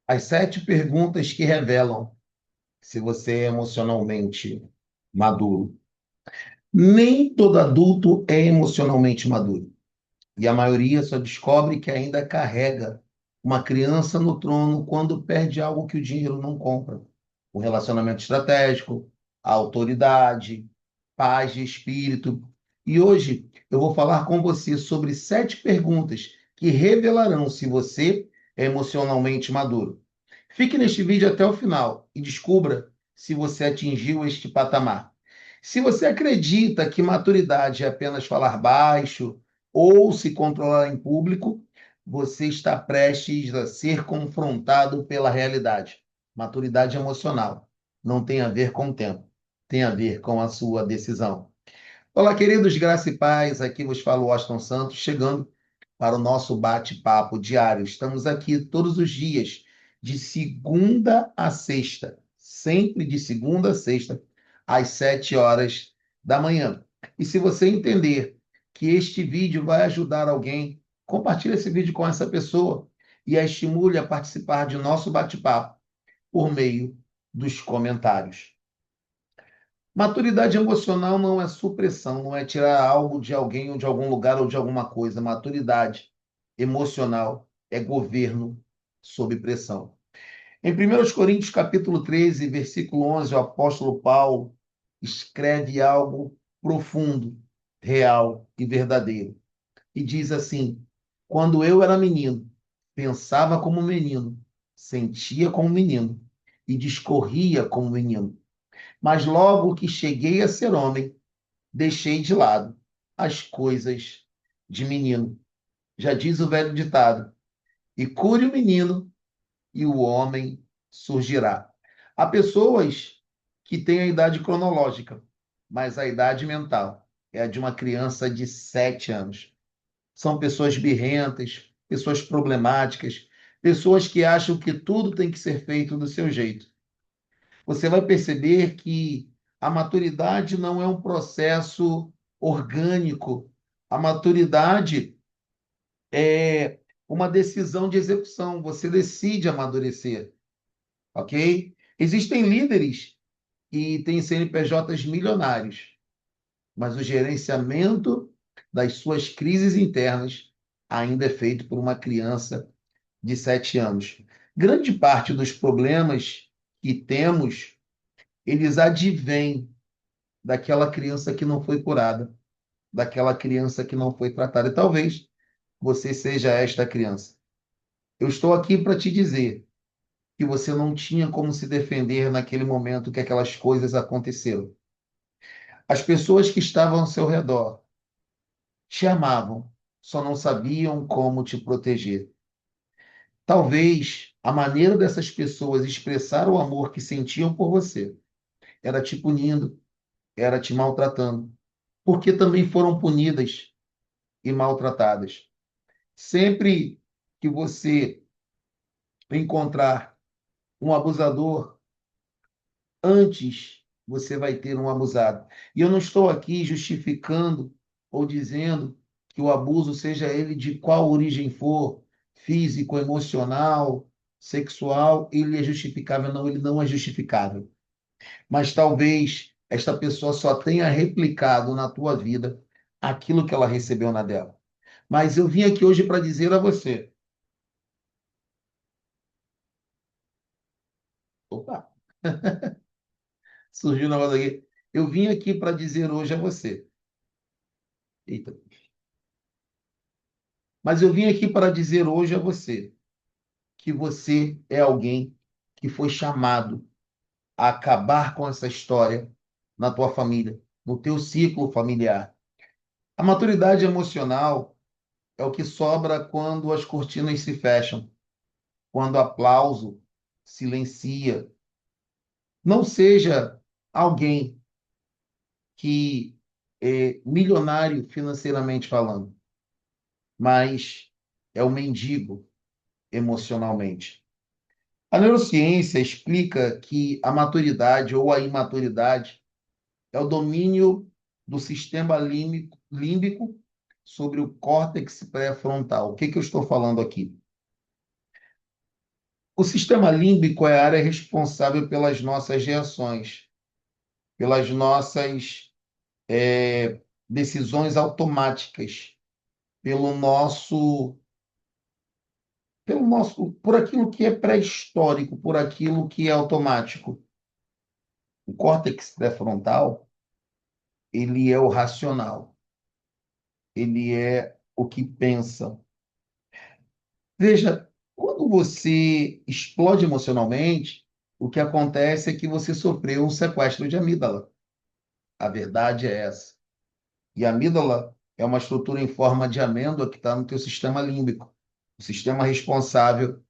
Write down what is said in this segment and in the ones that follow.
As 7 perguntas que revelam se você é emocionalmente maduro. Nem todo adulto é emocionalmente maduro. E a maioria só descobre que ainda carrega uma criança no trono quando perde algo que o dinheiro não compra. O relacionamento estratégico, a autoridade, paz de espírito. E hoje eu vou falar com você sobre 7 perguntas que revelarão se você é emocionalmente maduro. Fique neste vídeo até o final e descubra se você atingiu este patamar. Se você acredita que maturidade é apenas falar baixo ou se controlar em público, você está prestes a ser confrontado pela realidade. Maturidade emocional não tem a ver com o tempo, tem a ver com a sua decisão. Olá, queridos, graça e paz. Aqui vos falo Washington Santos, chegando para o nosso bate-papo diário. Estamos aqui todos os dias, de segunda a sexta, sempre de segunda a sexta, às 7 horas da manhã. E se você entender que este vídeo vai ajudar alguém, compartilhe esse vídeo com essa pessoa e a estimule a participar de nosso bate-papo por meio dos comentários. Maturidade emocional não é supressão, não é tirar algo de alguém ou de algum lugar ou de alguma coisa. Maturidade emocional é governo sob pressão. Em 1 Coríntios capítulo 13, versículo 11, o apóstolo Paulo escreve algo profundo, real e verdadeiro. E diz assim: quando eu era menino, pensava como menino, sentia como menino e discorria como menino. Mas logo que cheguei a ser homem, deixei de lado as coisas de menino. Já diz o velho ditado: e cure o menino, e o homem surgirá. Há pessoas que têm a idade cronológica, mas a idade mental é a de uma criança de 7 anos. São pessoas birrentas, pessoas problemáticas, pessoas que acham que tudo tem que ser feito do seu jeito. Você vai perceber que a maturidade não é um processo orgânico. A maturidade é uma decisão de execução. Você decide amadurecer, ok? Existem líderes que têm CNPJs milionários, mas o gerenciamento das suas crises internas ainda é feito por uma criança de 7 anos. Grande parte dos problemas que temos, eles advêm daquela criança que não foi curada, daquela criança que não foi tratada. E talvez você seja esta criança. Eu estou aqui para te dizer que você não tinha como se defender naquele momento que aquelas coisas aconteceram. As pessoas que estavam ao seu redor te amavam, só não sabiam como te proteger. Talvez a maneira dessas pessoas expressar o amor que sentiam por você era te punindo, era te maltratando, porque também foram punidas e maltratadas. Sempre que você encontrar um abusador, antes você vai ter um abusado. E eu não estou aqui justificando ou dizendo que o abuso, seja ele de qual origem for, físico, emocional, sexual, ele é justificável. Não, ele não é justificável. Mas talvez esta pessoa só tenha replicado na tua vida aquilo que ela recebeu na dela. Mas eu vim aqui hoje para dizer a você. Opa! Surgiu um negócio aqui. Eu vim aqui para dizer hoje a você. Eita. Mas eu vim aqui para dizer hoje a você que você é alguém que foi chamado a acabar com essa história na tua família, no teu ciclo familiar. A maturidade emocional é o que sobra quando as cortinas se fecham, quando o aplauso silencia. Não seja alguém que é milionário financeiramente falando, mas é o mendigo emocionalmente. A neurociência explica que a maturidade ou a imaturidade é o domínio do sistema límbico sobre o córtex pré-frontal. O que que eu estou falando aqui? O sistema límbico é a área responsável pelas nossas reações, pelas nossas decisões automáticas, pelo por aquilo que é pré-histórico, por aquilo que é automático. O córtex pré-frontal, ele é o racional, ele é o que pensa. Veja, quando você explode emocionalmente, o que acontece é que você sofreu um sequestro de amígdala. A verdade é essa. E a amígdala é uma estrutura em forma de amêndoa que está no teu sistema límbico, o sistema responsável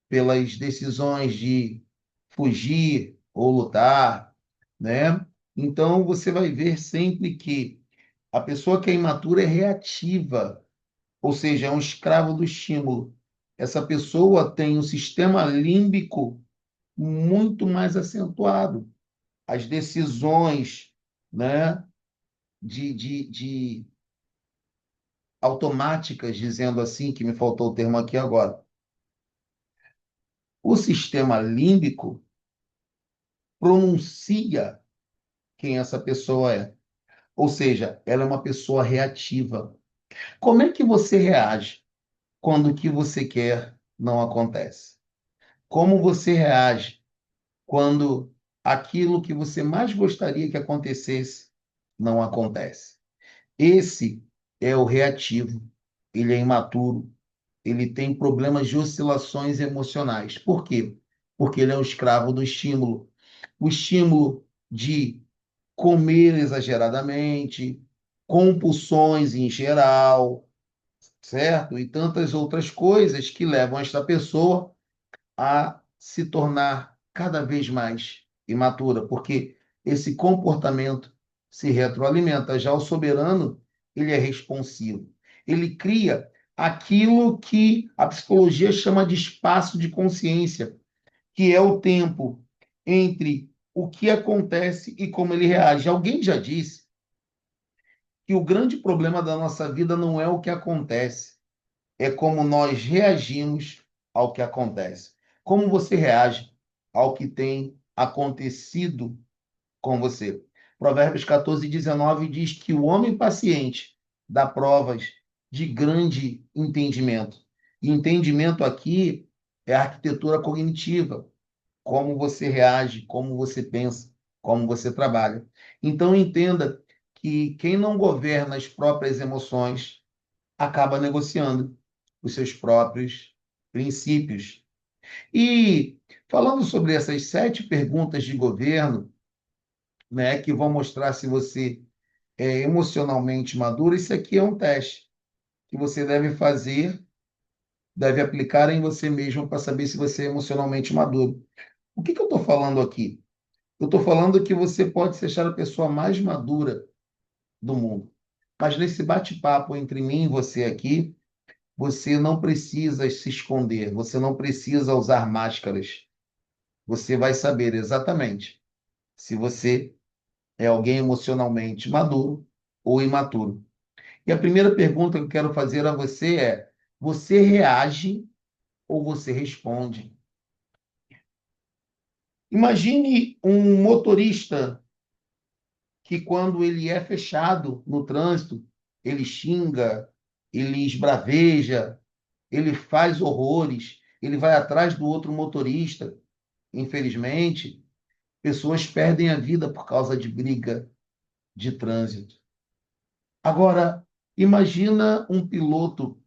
pelas decisões de fugir ou lutar, né? Então você vai ver sempre que a pessoa que é imatura é reativa, ou seja, é um escravo do estímulo. Essa pessoa tem um sistema límbico muito mais acentuado. As decisões, né, de automáticas, dizendo assim, que me faltou o termo aqui agora. O sistema límbico pronuncia quem essa pessoa é. Ou seja, ela é uma pessoa reativa. Como é que você reage quando o que você quer não acontece? Como você reage quando aquilo que você mais gostaria que acontecesse não acontece? Esse é o reativo. Ele é imaturo, ele tem problemas de oscilações emocionais. Por quê? Porque ele é um escravo do estímulo. O estímulo de comer exageradamente, compulsões em geral, certo? E tantas outras coisas que levam esta pessoa a se tornar cada vez mais imatura, porque esse comportamento se retroalimenta. Já o soberano, ele é responsivo. Ele cria aquilo que a psicologia chama de espaço de consciência, que é o tempo entre o que acontece e como ele reage. Alguém já disse que o grande problema da nossa vida não é o que acontece, é como nós reagimos ao que acontece. Como você reage ao que tem acontecido com você. Provérbios 14:19 diz que o homem paciente dá provas de grande entendimento. E entendimento aqui é a arquitetura cognitiva, como você reage, como você pensa, como você trabalha. Então entenda que quem não governa as próprias emoções acaba negociando os seus próprios princípios. E falando sobre essas 7 perguntas de governo, né, que vão mostrar se você é emocionalmente maduro, isso aqui é um teste que você deve fazer, deve aplicar em você mesmo para saber se você é emocionalmente maduro. O que eu estou falando aqui? Eu estou falando que você pode ser a pessoa mais madura do mundo. Mas nesse bate-papo entre mim e você aqui, você não precisa se esconder, você não precisa usar máscaras. Você vai saber exatamente se você é alguém emocionalmente maduro ou imaturo. E a primeira pergunta que eu quero fazer a você é: você reage ou você responde? Imagine um motorista que, quando ele é fechado no trânsito, ele xinga, ele esbraveja, ele faz horrores, ele vai atrás do outro motorista. Infelizmente, pessoas perdem a vida por causa de briga de trânsito. Agora, imagina um piloto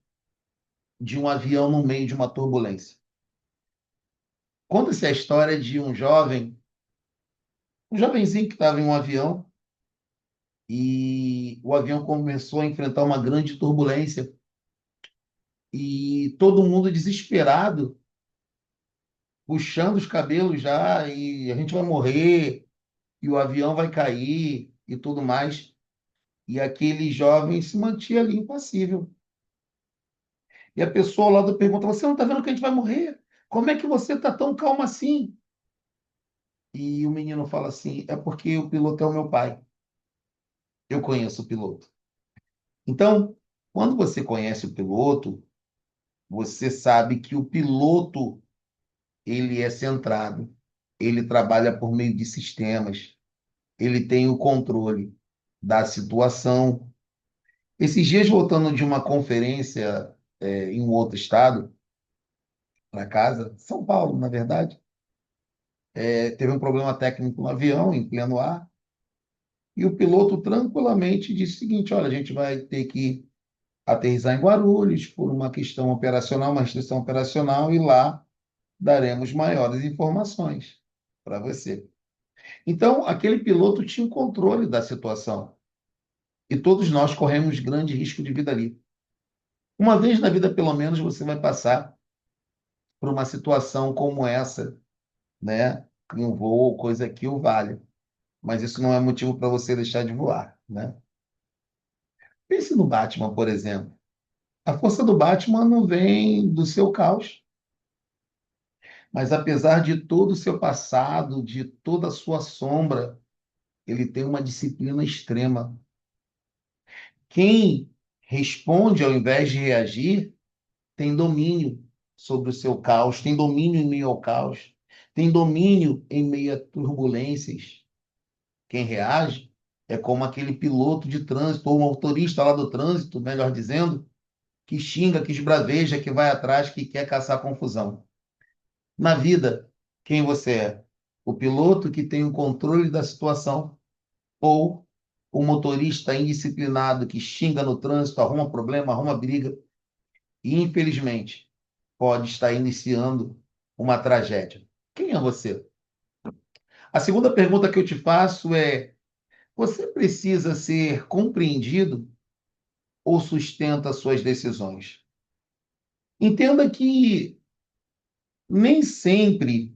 de um avião no meio de uma turbulência. Conta-se a história de um jovenzinho que estava em um avião e o avião começou a enfrentar uma grande turbulência e todo mundo desesperado, puxando os cabelos já, e a gente vai morrer, e o avião vai cair e tudo mais. E aquele jovem se mantinha ali impassível. E a pessoa ao lado pergunta: Você não está vendo que a gente vai morrer? Como é que você está tão calmo assim? E o menino fala assim: É porque o piloto é o meu pai. Eu conheço o piloto. Então, quando você conhece o piloto, você sabe que o piloto ele é centrado, ele trabalha por meio de sistemas, ele tem o controle da situação. Esses dias, voltando de uma conferência, em um outro estado, para casa, São Paulo, na verdade, teve um problema técnico no avião, em pleno ar, e o piloto tranquilamente disse o seguinte: olha, a gente vai ter que aterrissar em Guarulhos por uma questão operacional, uma restrição operacional, e lá daremos maiores informações para você. Então, aquele piloto tinha o controle da situação, e todos nós corremos grande risco de vida ali. Uma vez na vida, pelo menos, você vai passar por uma situação como essa, né? Em um voo, coisa que o vale. Mas isso não é motivo para você deixar de voar, né? Pense no Batman, por exemplo. A força do Batman não vem do seu caos, mas apesar de todo o seu passado, de toda a sua sombra, ele tem uma disciplina extrema. Quem responde ao invés de reagir tem domínio sobre o seu caos, tem domínio em meio ao caos, tem domínio em meio a turbulências. Quem reage é como aquele piloto de trânsito, ou um motorista lá do trânsito, melhor dizendo, que xinga, que esbraveja, que vai atrás, que quer caçar confusão. Na vida, quem você é? O piloto que tem o controle da situação ou o motorista indisciplinado que xinga no trânsito, arruma problema, arruma briga e, infelizmente, pode estar iniciando uma tragédia? Quem é você? A segunda pergunta que eu te faço é: você precisa ser compreendido ou sustenta suas decisões? Entenda que nem sempre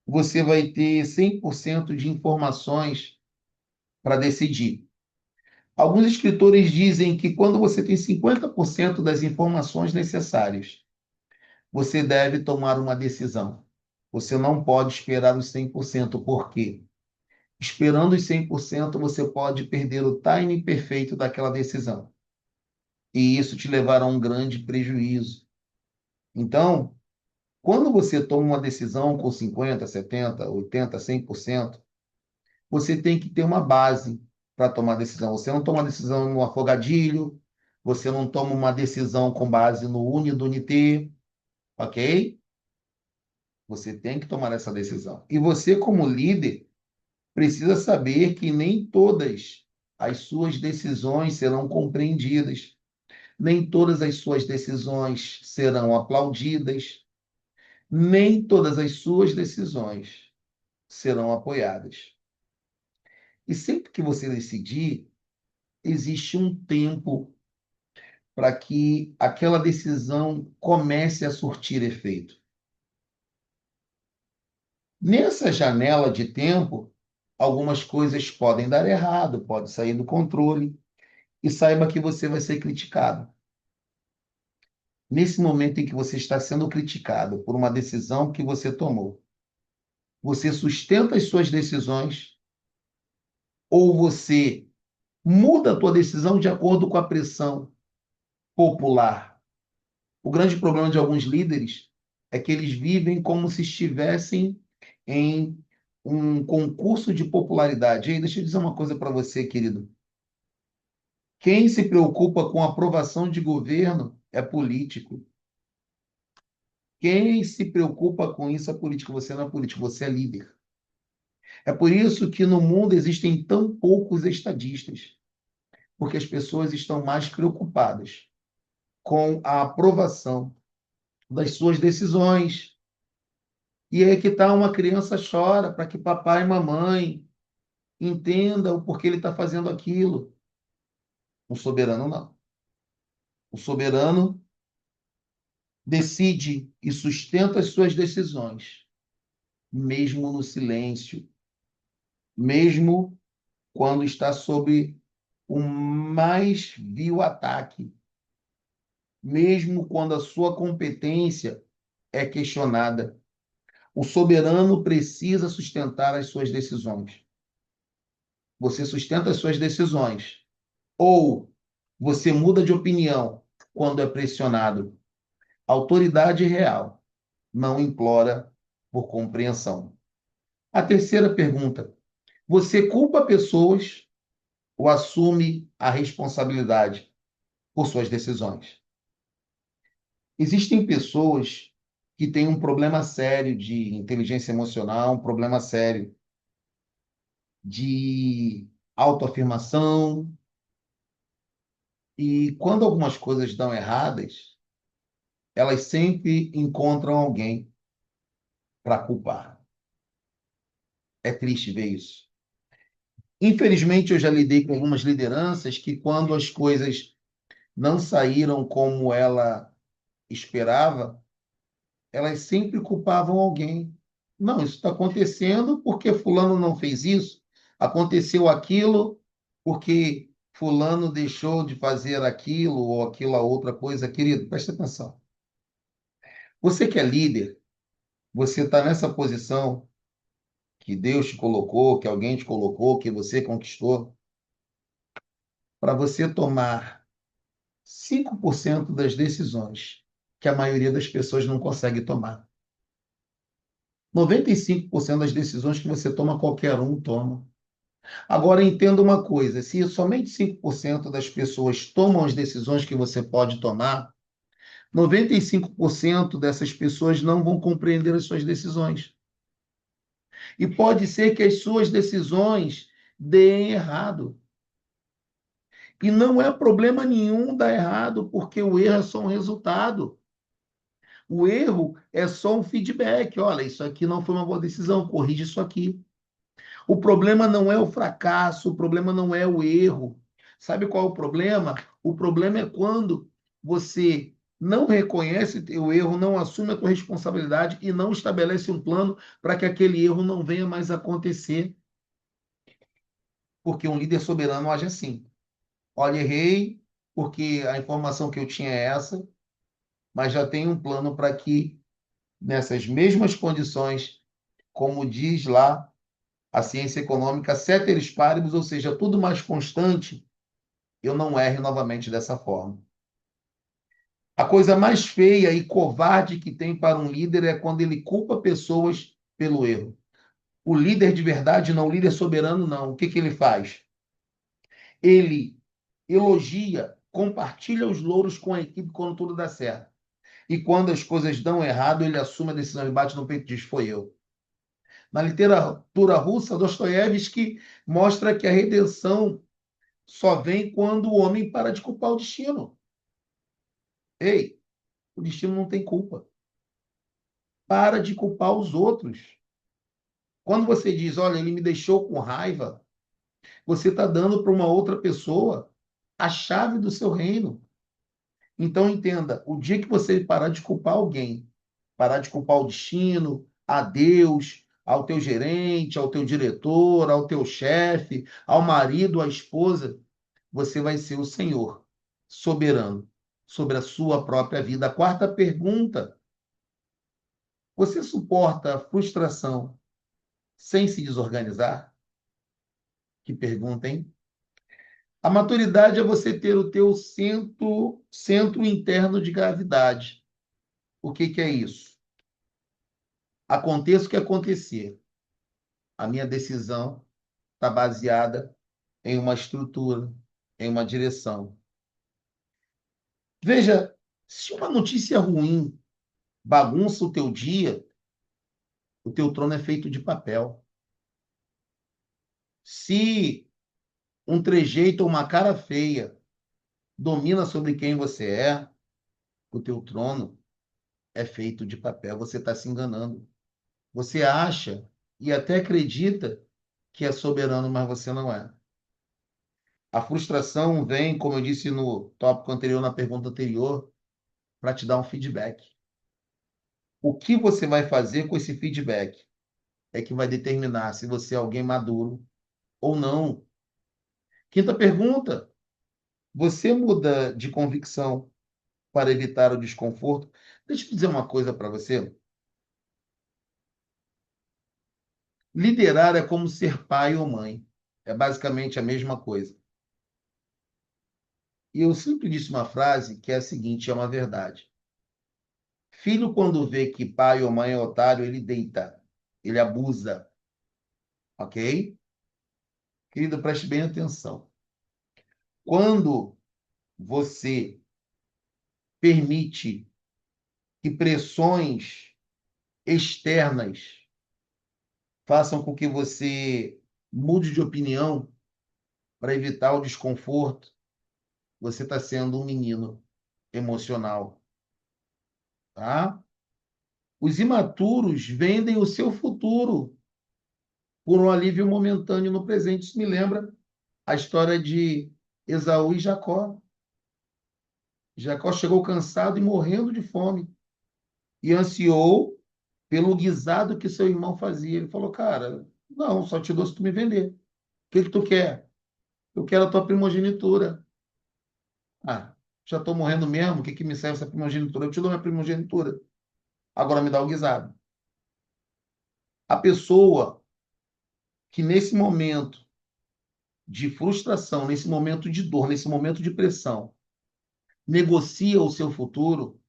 você vai ter 100% de informações para decidir. Alguns escritores dizem que quando você tem 50% das informações necessárias, você deve tomar uma decisão. Você não pode esperar os 100%. Por quê? Esperando os 100%, você pode perder o timing perfeito daquela decisão. E isso te levará a um grande prejuízo. Então, quando você toma uma decisão com 50, 70, 80, 100%, você tem que ter uma base para tomar decisão. Você não toma decisão no afogadilho, você não toma uma decisão com base no unidunité, ok? Você tem que tomar essa decisão. E você, como líder, precisa saber que nem todas as suas decisões serão compreendidas, nem todas as suas decisões serão aplaudidas, nem todas as suas decisões serão apoiadas. E sempre que você decidir, existe um tempo para que aquela decisão comece a surtir efeito. Nessa janela de tempo, algumas coisas podem dar errado, pode sair do controle, e saiba que você vai ser criticado. Nesse momento em que você está sendo criticado por uma decisão que você tomou, você sustenta as suas decisões ou você muda a tua decisão de acordo com a pressão popular? O grande problema de alguns líderes é que eles vivem como se estivessem em um concurso de popularidade. E aí, deixa eu dizer uma coisa para você, querido. Quem se preocupa com aprovação de governo é político. Quem se preocupa com isso é político. Você não é político, você é líder. É por isso que no mundo existem tão poucos estadistas, porque as pessoas estão mais preocupadas com a aprovação das suas decisões. E aí que tá, uma criança chora para que papai e mamãe entendam o porquê ele está fazendo aquilo. O soberano não. O soberano decide e sustenta as suas decisões, mesmo no silêncio, mesmo quando está sob o mais vil ataque, mesmo quando a sua competência é questionada. O soberano precisa sustentar as suas decisões. Você sustenta as suas decisões. Ou você muda de opinião quando é pressionado. Autoridade real não implora por compreensão. A terceira pergunta: você culpa pessoas ou assume a responsabilidade por suas decisões? Existem pessoas que têm um problema sério de inteligência emocional, um problema sério de autoafirmação, e quando algumas coisas dão erradas, elas sempre encontram alguém para culpar. É triste ver isso. Infelizmente, eu já lidei com algumas lideranças que, quando as coisas não saíram como ela esperava, elas sempre culpavam alguém. Não, isso está acontecendo porque fulano não fez isso, aconteceu aquilo porque fulano deixou de fazer aquilo ou aquela outra coisa. Querido, preste atenção. Você que é líder, você está nessa posição que Deus te colocou, que alguém te colocou, que você conquistou, para você tomar 5% das decisões que a maioria das pessoas não consegue tomar. 95% das decisões que você toma, qualquer um toma. Agora, entenda uma coisa: se somente 5% das pessoas tomam as decisões que você pode tomar, 95% dessas pessoas não vão compreender as suas decisões. E pode ser que as suas decisões deem errado. E não é problema nenhum dar errado, porque o erro é só um resultado. O erro é só um feedback. Olha, isso aqui não foi uma boa decisão, corrige isso aqui. O problema não é o fracasso, o problema não é o erro. Sabe qual é o problema? O problema é quando você não reconhece o teu erro, não assume a tua responsabilidade e não estabelece um plano para que aquele erro não venha mais acontecer. Porque um líder soberano age assim. Olha, errei, porque a informação que eu tinha é essa, mas já tem um plano para que, nessas mesmas condições, como diz lá a ciência econômica, ceteris paribus, ou seja, tudo mais constante, eu não erre novamente dessa forma. A coisa mais feia e covarde que tem para um líder é quando ele culpa pessoas pelo erro. O líder de verdade, não, o líder soberano, não. O que que ele faz? Ele elogia, compartilha os louros com a equipe quando tudo dá certo. E quando as coisas dão errado, ele assume a decisão e bate no peito e diz: foi eu. Na literatura russa, Dostoiévski mostra que a redenção só vem quando o homem para de culpar o destino. Ei, o destino não tem culpa. Para de culpar os outros. Quando você diz: olha, ele me deixou com raiva, você está dando para uma outra pessoa a chave do seu reino. Então, entenda: o dia que você parar de culpar alguém, parar de culpar o destino, a Deus, ao teu gerente, ao teu diretor, ao teu chefe, ao marido, à esposa, você vai ser o Senhor, soberano, sobre a sua própria vida. A quarta pergunta: você suporta a frustração sem se desorganizar? Que pergunta, hein? A maturidade é você ter o teu centro interno de gravidade. O que que é isso? Aconteça o que acontecer, a minha decisão está baseada em uma estrutura, em uma direção. Veja, se uma notícia ruim bagunça o teu dia, o teu trono é feito de papel. Se um trejeito ou uma cara feia domina sobre quem você é, o teu trono é feito de papel. Você está se enganando. Você acha e até acredita que é soberano, mas você não é. A frustração vem, como eu disse no tópico anterior, na pergunta anterior, para te dar um feedback. O que você vai fazer com esse feedback é que vai determinar se você é alguém maduro ou não. Quinta pergunta: você muda de convicção para evitar o desconforto? Deixa eu dizer uma coisa para você. Liderar é como ser pai ou mãe. É basicamente a mesma coisa. E eu sempre disse uma frase que é a seguinte, é uma verdade. Filho, quando vê que pai ou mãe é otário, ele deita, ele abusa, ok? Querido, preste bem atenção. Quando você permite que pressões externas façam com que você mude de opinião para evitar o desconforto, você está sendo um menino emocional, tá? Os imaturos vendem o seu futuro por um alívio momentâneo no presente. Isso me lembra a história de Esaú e Jacó. Jacó chegou cansado e morrendo de fome e ansiou pelo guisado que seu irmão fazia. Ele falou, cara, não, só te dou se tu me vender. O que que tu quer? Eu quero a tua primogenitura. Ah, já estou morrendo mesmo, o que que me serve essa primogenitura? Eu te dou minha primogenitura. Agora me dá o guisado. A pessoa que nesse momento de frustração, nesse momento de dor, nesse momento de pressão, negocia o seu futuro,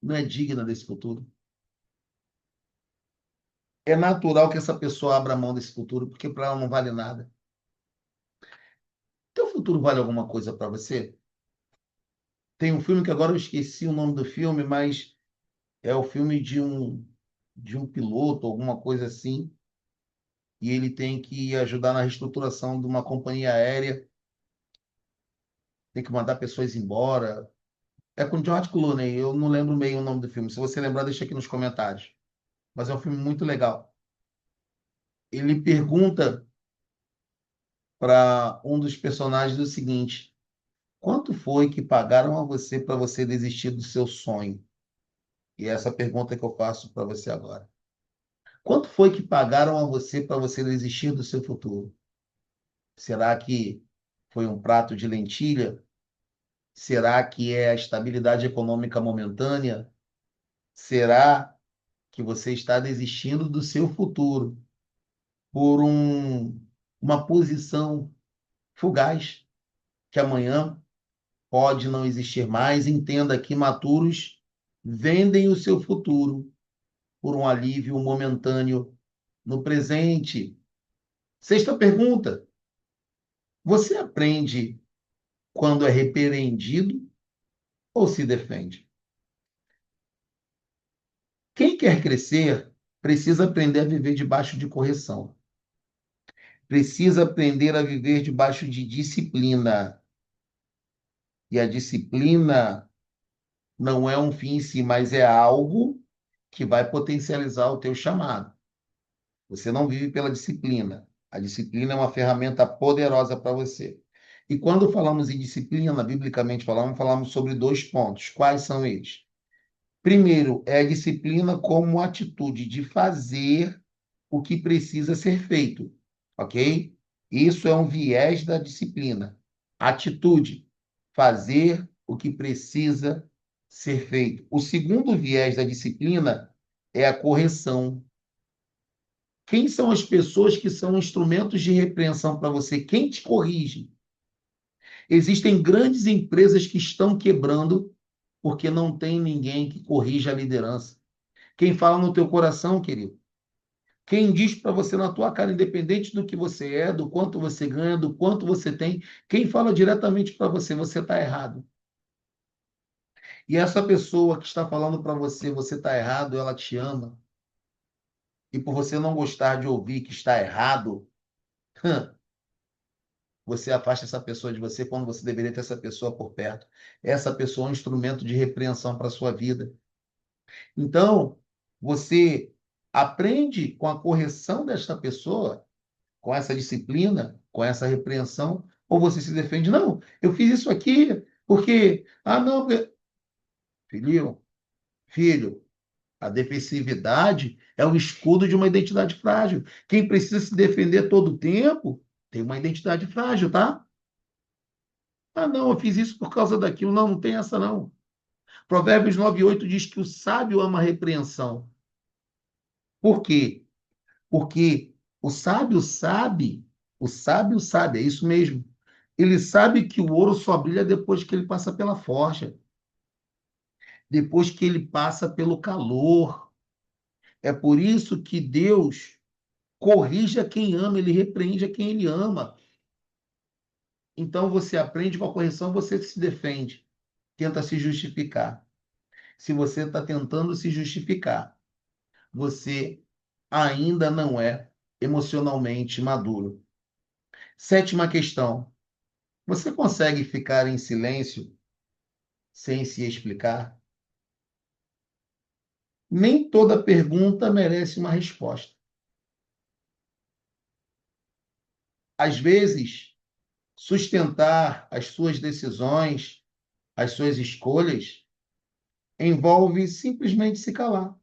não é digna desse futuro. É natural que essa pessoa abra mão desse futuro, porque para ela não vale nada. Teu futuro vale alguma coisa para você? Tem um filme que agora eu esqueci o nome do filme, mas é o filme de um piloto, alguma coisa assim, e ele tem que ajudar na reestruturação de uma companhia aérea, tem que mandar pessoas embora. É com George Clooney, eu não lembro meio o nome do filme. Se você lembrar, deixa aqui nos comentários. Mas é um filme muito legal. Ele pergunta para um dos personagens o seguinte: quanto foi que pagaram a você para você desistir do seu sonho? E é essa pergunta que eu faço para você agora. Quanto foi que pagaram a você para você desistir do seu futuro? Será que foi um prato de lentilha? Será que é a estabilidade econômica momentânea? Será que você está desistindo do seu futuro por uma posição fugaz que amanhã pode não existir mais? Entenda que maturos vendem o seu futuro por um alívio momentâneo no presente. Sexta pergunta: você aprende quando é repreendido ou se defende? Quem quer crescer precisa aprender a viver debaixo de correção. Precisa aprender a viver debaixo de disciplina. E a disciplina não é um fim em si, mas é algo que vai potencializar o teu chamado. Você não vive pela disciplina. A disciplina é uma ferramenta poderosa para você. E quando falamos em disciplina, biblicamente falamos sobre dois pontos. Quais são eles? Primeiro, é a disciplina como atitude de fazer o que precisa ser feito, ok? Isso é um viés da disciplina. Atitude, fazer o que precisa ser feito. O segundo viés da disciplina é a correção. Quem são as pessoas que são instrumentos de repreensão para você? Quem te corrige? Existem grandes empresas que estão quebrando porque não tem ninguém que corrija a liderança. Quem fala no teu coração, querido? Quem diz para você na tua cara, independente do que você é, do quanto você ganha, do quanto você tem, quem fala diretamente para você, você está errado. E essa pessoa que está falando para você, você está errado, ela te ama. E por você não gostar de ouvir que está errado, você afasta essa pessoa de você quando você deveria ter essa pessoa por perto. Essa pessoa é um instrumento de repreensão para a sua vida. Então, você aprende com a correção desta pessoa, com essa disciplina, com essa repreensão, ou você se defende, não, eu fiz isso aqui porque, não, filho, filho, a defensividade é o escudo de uma identidade frágil. Quem precisa se defender todo o tempo tem uma identidade frágil, tá? Não, eu fiz isso por causa daquilo. Não, não tem essa não. Provérbios 9:8 diz que o sábio ama a repreensão. Por quê? Porque o sábio sabe, é isso mesmo. Ele sabe que o ouro só brilha depois que ele passa pela forja. depois que ele passa pelo calor. É por isso que Deus corrige a quem ama, ele repreende a quem ele ama. Então você aprende com a correção, você se defende, tenta se justificar. Se você está tentando se justificar, você ainda não é emocionalmente maduro. Sétima questão: você consegue ficar em silêncio sem se explicar? Nem toda pergunta merece uma resposta. Às vezes, sustentar as suas decisões, as suas escolhas, envolve simplesmente se calar.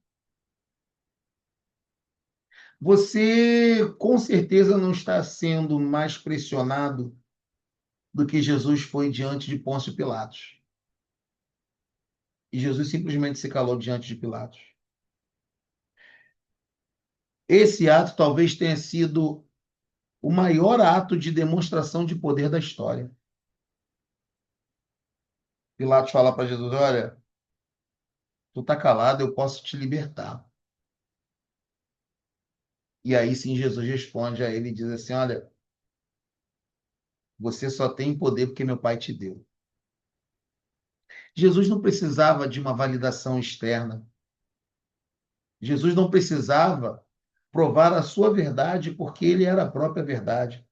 Você, com certeza, não está sendo mais pressionado do que Jesus foi diante de Pôncio Pilatos. E Jesus simplesmente se calou diante de Pilatos. Esse ato talvez tenha sido o maior ato de demonstração de poder da história. Pilatos fala para Jesus: olha, tu está calado, eu posso te libertar. E aí sim Jesus responde a ele e diz assim: olha, você só tem poder porque meu pai te deu. Jesus não precisava de uma validação externa. Jesus não precisava provar a sua verdade porque ele era a própria verdade.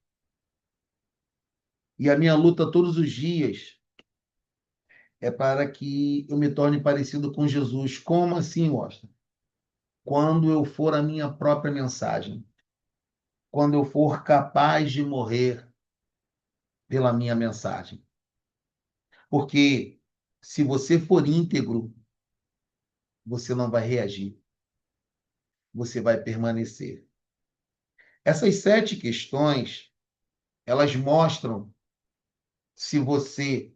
E a minha luta todos os dias é para que eu me torne parecido com Jesus. Como assim, Washington? Quando eu for a minha própria mensagem, quando eu for capaz de morrer pela minha mensagem. Porque se você for íntegro, você não vai reagir, você vai permanecer. Essas 7 questões, elas mostram se você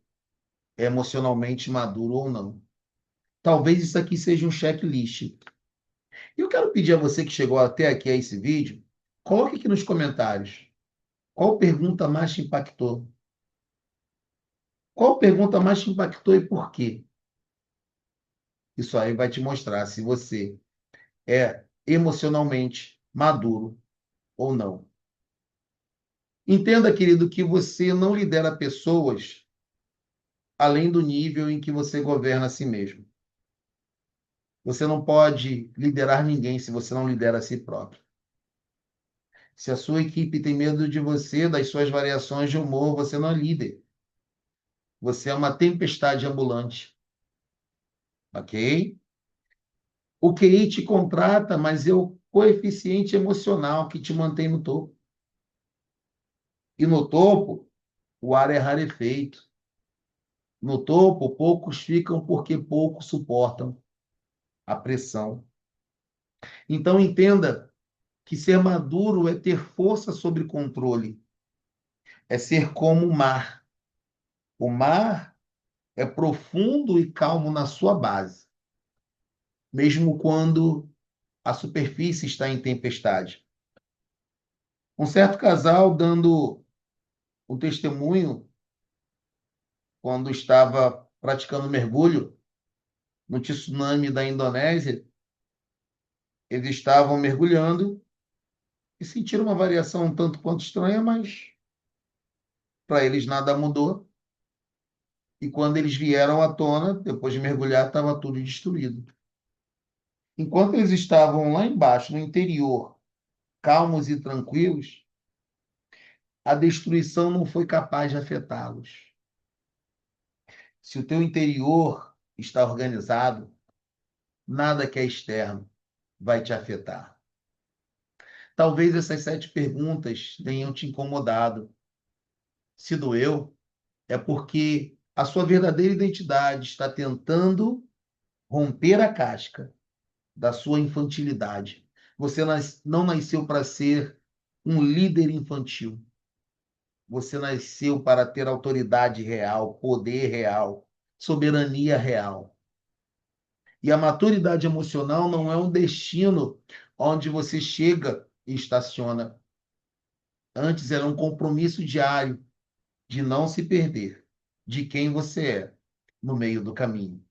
é emocionalmente maduro ou não. Talvez isso aqui seja um checklist. E eu quero pedir a você que chegou até aqui a esse vídeo, coloque aqui nos comentários qual pergunta mais te impactou. Qual pergunta mais te impactou e por quê? Isso aí vai te mostrar se você é emocionalmente maduro ou não. Entenda, querido, que você não lidera pessoas além do nível em que você governa a si mesmo. Você não pode liderar ninguém se você não lidera a si próprio. Se a sua equipe tem medo de você, das suas variações de humor, você não é líder. Você é uma tempestade ambulante, ok? O QI te contrata, mas é o coeficiente emocional que te mantém no topo. E no topo, o ar é rarefeito. No topo, poucos ficam porque poucos suportam a pressão. Então, entenda que ser maduro é ter força sobre controle, é ser como o mar. O mar é profundo e calmo na sua base, mesmo quando a superfície está em tempestade. Um certo casal dando um testemunho quando estava praticando mergulho no tsunami da Indonésia, eles estavam mergulhando e sentiram uma variação um tanto quanto estranha, mas para eles nada mudou. E quando eles vieram à tona, depois de mergulhar, estava tudo destruído. Enquanto eles estavam lá embaixo, no interior, calmos e tranquilos, a destruição não foi capaz de afetá-los. Se o teu interior está organizado, nada que é externo vai te afetar. Talvez essas 7 perguntas tenham te incomodado. Se doeu, é porque a sua verdadeira identidade está tentando romper a casca da sua infantilidade. Você não nasceu para ser um líder infantil. Você nasceu para ter autoridade real, poder real, soberania real. E a maturidade emocional não é um destino onde você chega e estaciona. Antes era um compromisso diário de não se perder de quem você é no meio do caminho.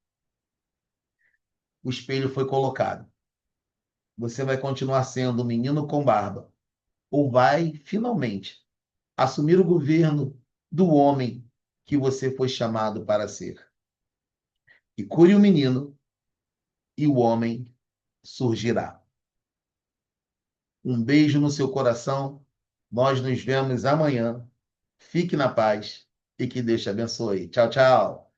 o espelho foi colocado. Você vai continuar sendo um menino com barba, ou vai, finalmente, assumir o governo do homem que você foi chamado para ser. E cure o menino, e o homem surgirá. Um beijo no seu coração. Nós nos vemos amanhã. Fique na paz e que Deus te abençoe. Tchau, tchau.